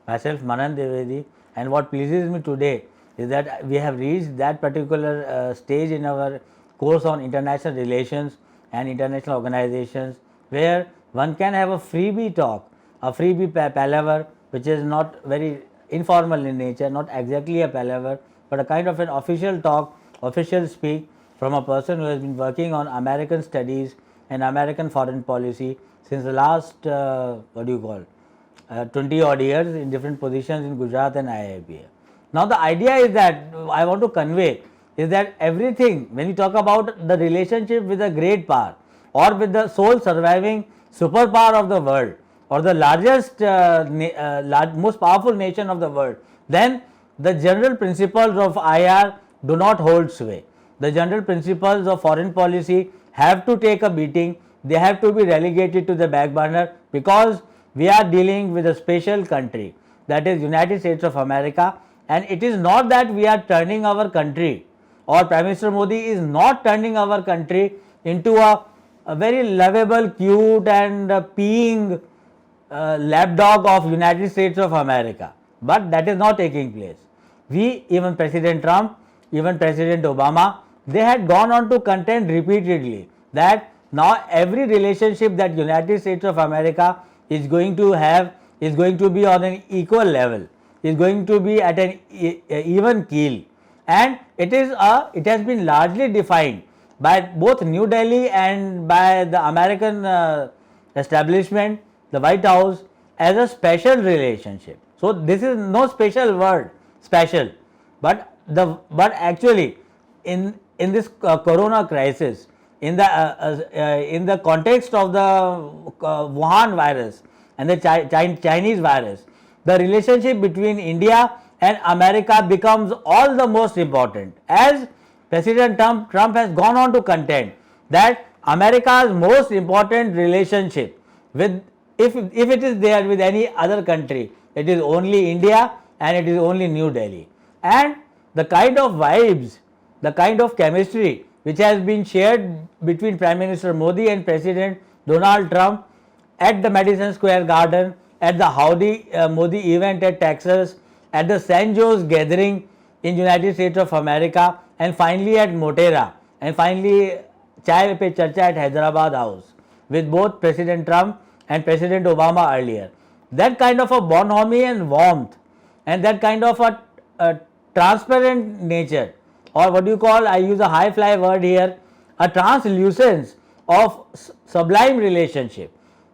myself Manan Devedi, and what pleases me today is that we have reached that particular stage in our course on international relations and international organizations, where one can have a freebie talk, a freebie palaver, which is not very informal in nature, not exactly a palaver, but a kind of an official talk, official speak from a person who has been working on American studies and American foreign policy since the last what do you call 20 odd years in different positions in Gujarat and IIPA. Now the idea is that I want to convey is that everything, when we talk about the relationship with a great power or with the sole surviving superpower of the world or the largest most powerful nation of the world, then the general principles of IR do not hold sway. The general principles of foreign policy have to take a beating, they have to be relegated to the back burner, because we are dealing with a special country, that is United States of America, and it is not that we are turning our country, or Prime Minister Modi is not turning our country into a very lovable, cute and peeing lapdog of United States of America, but that is not taking place. We, even President Trump, even President Obama, they had gone on to contend repeatedly that now every relationship that United States of America is going to have is going to be on an equal level, is going to be at an even keel, and it has been largely defined by both New Delhi and by the American establishment, the White House, as a special relationship. So this is no special word, special, but actually in this corona crisis, in the context of the Wuhan virus and the Chinese virus, the relationship between India and America becomes all the most important, as President Trump has gone on to contend that America's most important relationship with, if it is there with any other country, it is only India and it is only New Delhi. And the kind of vibes, the kind of chemistry which has been shared between Prime Minister Modi and President Donald Trump at the Madison Square Garden, at the Howdy Modi event at Texas, at the San Jose's gathering in United States of America, and finally at Motera, and finally Chai Pe Charcha at Hyderabad House with both President Trump and President Obama earlier. That kind of a bonhomie and warmth, and that kind of a transparent nature, or what do you call, I use a high fly word here, a translucence of sublime relationship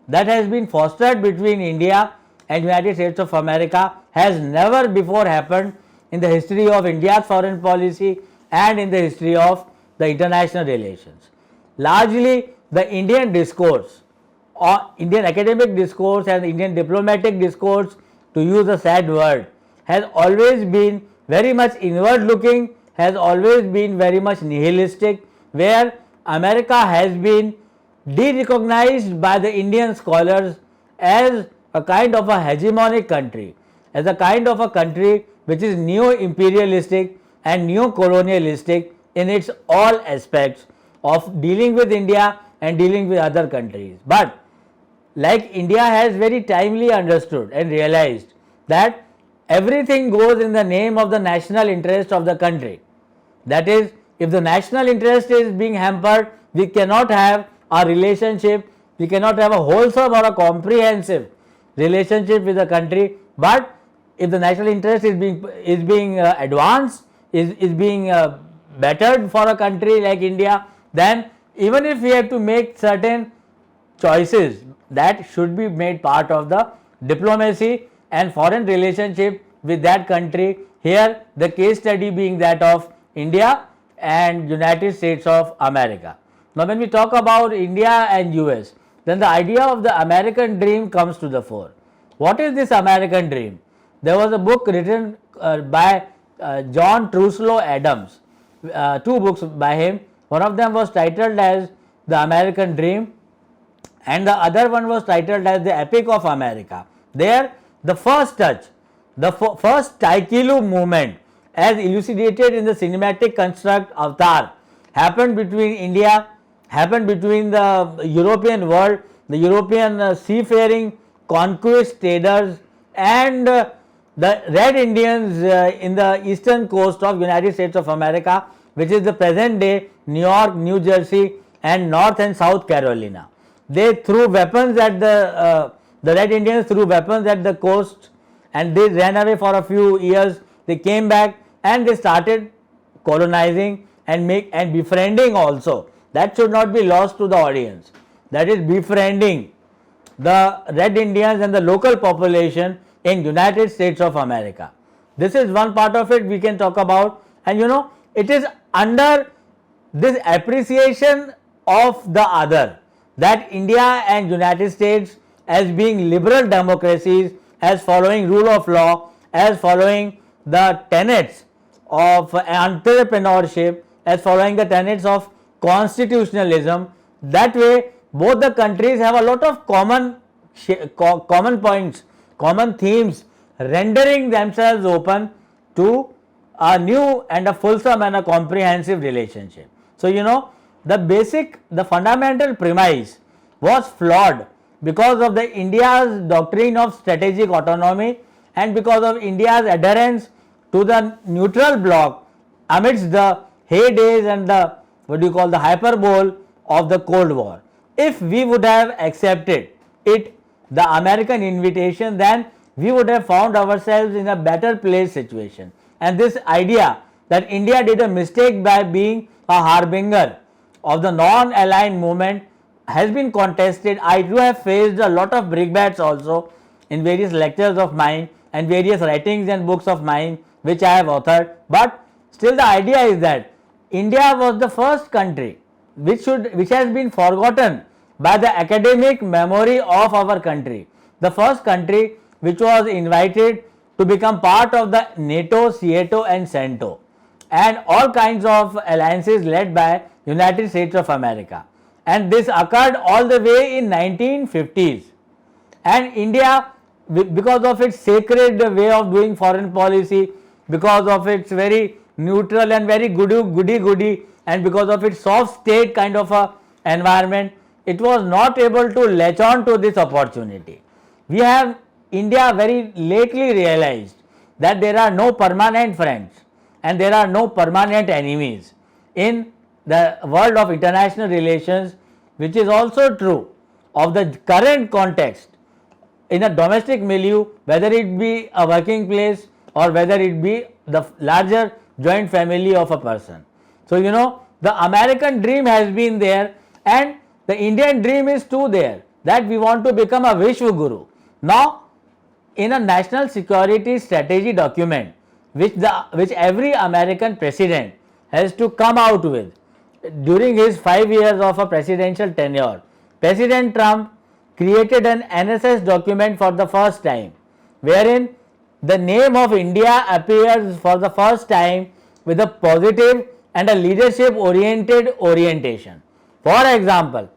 that has been fostered between India and United States of America has never before happened in the history of India's foreign policy and in the history of the international relations. Largely the Indian discourse, or Indian academic discourse and Indian diplomatic discourse, to use a sad word, has always been very much inward looking, has always been very much nihilistic, where America has been de-recognized by the Indian scholars as a kind of a hegemonic country, as a kind of a country which is neo-imperialistic and neo-colonialistic in its all aspects of dealing with India and dealing with other countries. But like India has very timely understood and realized that everything goes in the name of the national interest of the country. That is, if the national interest is being hampered, we cannot have a relationship, we cannot have a wholesome or a comprehensive relationship with the country. But if the national interest is being advanced, is being bettered for a country like India, then even if we have to make certain choices, that should be made part of the diplomacy and foreign relationship with that country. Here the case study being that of India and United States of America. Now when we talk about India and US, then the idea of the American dream comes to the fore. What is this American dream? There was a book written by John Truslow Adams, two books by him. One of them was titled as The American Dream, and the other one was titled as The Epic of America. There the first touch, the first Taikilu movement as elucidated in the cinematic construct Avatar happened between India, happened between the European world, the European seafaring conquest traders and the Red Indians in the eastern coast of United States of America, which is the present day New York, New Jersey and North and South Carolina. They threw weapons at the Red Indians threw weapons at the coast, and they ran away for a few years. They came back and they started colonizing and befriending also. That should not be lost to the audience. That is befriending the Red Indians and the local population in United States of America. This is one part of it we can talk about, and it is under this appreciation of the other, that India and United States as being liberal democracies, as following rule of law, as following the tenets of entrepreneurship, as following the tenets of constitutionalism. That way both the countries have a lot of common points, common themes, rendering themselves open to a new and a fulsome and a comprehensive relationship. So the fundamental premise was flawed because of the India's doctrine of strategic autonomy and because of India's adherence to the neutral bloc amidst the heydays and the the hyperbole of the Cold War. If we would have accepted it, the American invitation, then we would have found ourselves in a better place situation. And this idea that India did a mistake by being a harbinger of the non-aligned movement has been contested. I too have faced a lot of brickbats also in various lectures of mine and various writings and books of mine which I have authored, but still the idea is that India was the first country which has been forgotten by the academic memory of our country. The first country which was invited to become part of the NATO, SEATO and CENTO and all kinds of alliances led by United States of America, and this occurred all the way in 1950s. And India, because of its sacred way of doing foreign policy, because of its very neutral and very goody and because of its soft state kind of a environment, it was not able to latch on to this opportunity. India very lately realized that there are no permanent friends and there are no permanent enemies in the world of international relations, which is also true of the current context in a domestic milieu, whether it be a working place or whether it be the larger joint family of a person. So the American dream has been there and the Indian dream is too there, that we want to become a Vishwa Guru. Now in a national security strategy document which every American president has to come out with during his 5 years of a presidential tenure, President Trump created an NSS document for the first time, wherein the name of India appears for the first time with a positive and a leadership oriented orientation. For example,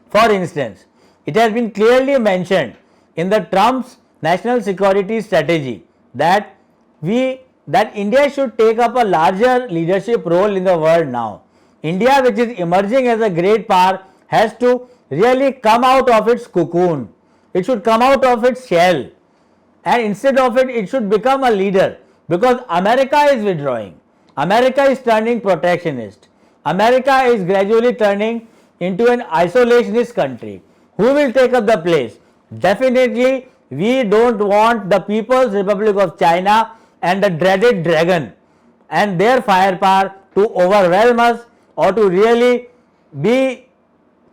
for instance, it has been clearly mentioned in the Trump's national security strategy that India should take up a larger leadership role in the world now. India, which is emerging as a great power, has to really come out of its cocoon. It should come out of its shell, and instead of it should become a leader, because America is withdrawing. America is turning protectionist. America is gradually turning into an isolationist country. Who will take up the place? Definitely we don't want the People's Republic of China and the dreaded dragon and their firepower to overwhelm us or to really be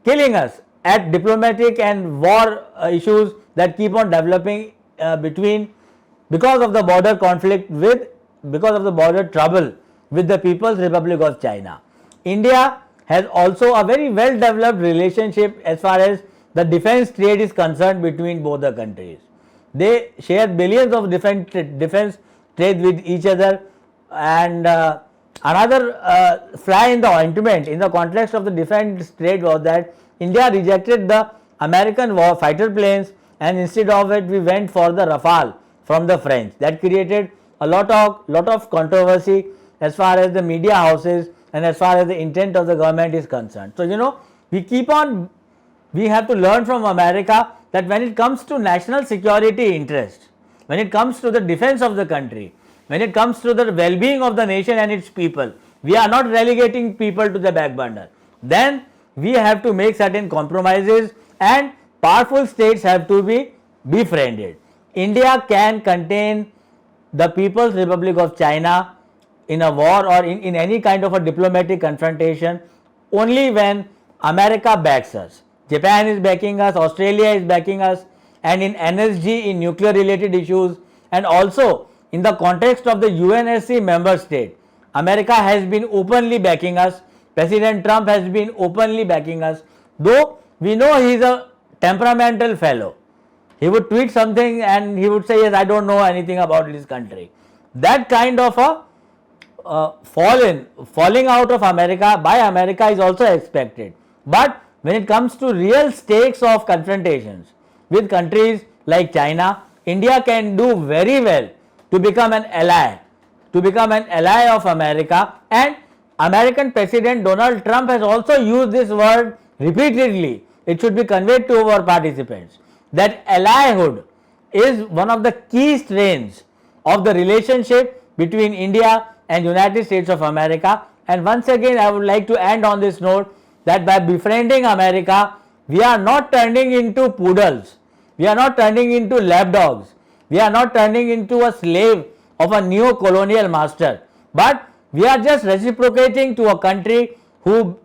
killing us at diplomatic and war issues that keep on developing because of the border conflict because of the border trouble with the People's Republic of China. India has also a very well developed relationship as far as the defense trade is concerned between both the countries. They share billions of defense trade with each other, and another fly in the ointment in the context of the defense trade was that India rejected the American war fighter planes, and instead of it we went for the Rafale from the French. That created a lot of controversy as far as the media houses and as far as the intent of the government is concerned. So we have to learn from America that when it comes to national security interest, when it comes to the defense of the country, when it comes to the well-being of the nation and its people, we are not relegating people to the back burner, then we have to make certain compromises and powerful states have to be befriended. India can contain the People's Republic of China in a war or in any kind of a diplomatic confrontation only when America backs us. Japan is backing us, Australia is backing us, and in energy, in nuclear related issues, and also in the context of the UNSC member state, America has been openly backing us. President Trump has been openly backing us, though we know he is a temperamental fellow. He would tweet something and he would say, yes, I don't know anything about this country. That kind of a falling out of America by America is also expected. But when it comes to real stakes of confrontations with countries like China, India can do very well to become an ally, of America. And American President Donald Trump has also used this word repeatedly. It should be conveyed to our participants that allyhood is one of the key strains of the relationship between India and United States of America. And once again, I would like to end on this note that by befriending America, we are not turning into poodles, we are not turning into lapdogs, we are not turning into a slave of a neo-colonial master, but we are just reciprocating to a country who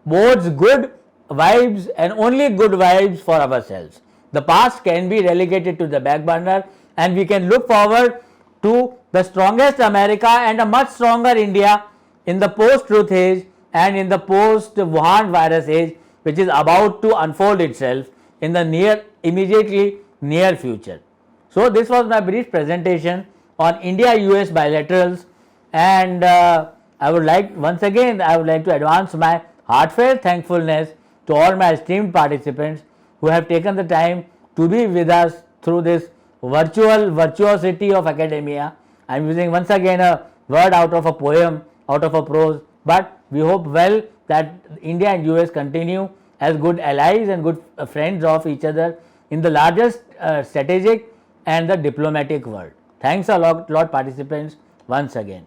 bodes good vibes and only good vibes for ourselves. The past can be relegated to the back burner and we can look forward to the strongest America and a much stronger India in the post-truth age and in the post-Wuhan virus age, which is about to unfold itself in the immediately near future. So this was my brief presentation on India-US bilaterals, and I would like to advance my heartfelt thankfulness to all my esteemed participants who have taken the time to be with us through this virtuosity of academia. I am using once again a word out of a poem, out of a prose, but we hope well that India and US continue as good allies and good friends of each other in the largest strategic and the diplomatic world. Thanks a lot participants once again.